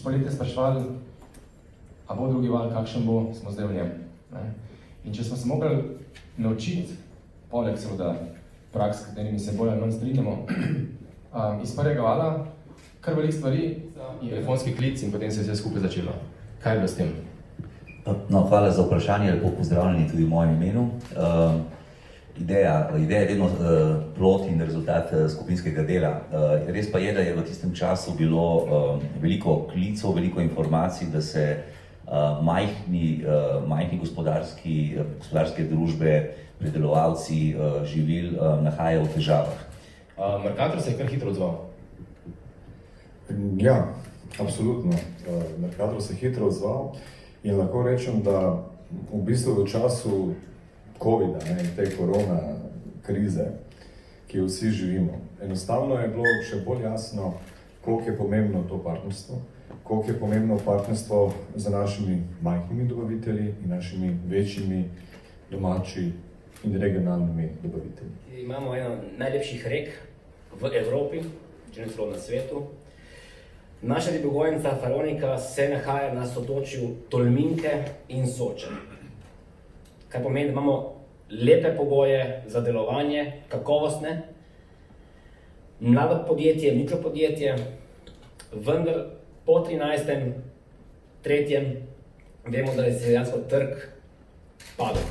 poletje spraševali, a bo drugi val, kakšen bo, smo zdaj v njem. In če smo se mogli naučiti, poleg seveda praks, s katerimi se bolj ali manj strinjamo, iz prvega vala, kar veliko stvari, telefonski klic in potem se je vse skupaj začelo. Kaj je bilo s tem? No, hvala za vprašanje, lepo pozdravljeni tudi v mojem imenu. Ideja je vedno plod in rezultat skupinskega dela. Res pa je, da je v tistem času bilo veliko klicov, veliko informacij, da se majhni gospodarske družbe, predelovalci živil nahajajo v težavah. Mercator se je kar hitro odzval. Ja, absolutno. Mercator se je hitro odzval in lahko rečem, da v bistvu v času COVID-a in te korona krize, ki jo vsi živimo, enostavno je bilo še bolj jasno, koliko je pomembno to partnerstvo, koliko je pomembno partnerstvo za našimi majhnimi dobavitelji in našimi večjimi domači in regionalnimi dobavitelji. Imamo eno najlepših rek v Evropi, če ne celo na svetu. Naša ribogojnica Faronika se nahaja na sotočju Tolminke in Soče. Kar pomeni, da imamo lepe pogoje za delovanje, kakovostne, mlado podjetje, mikropodjetje, vendar po 13.3. vemo, da je dejansko trg padel.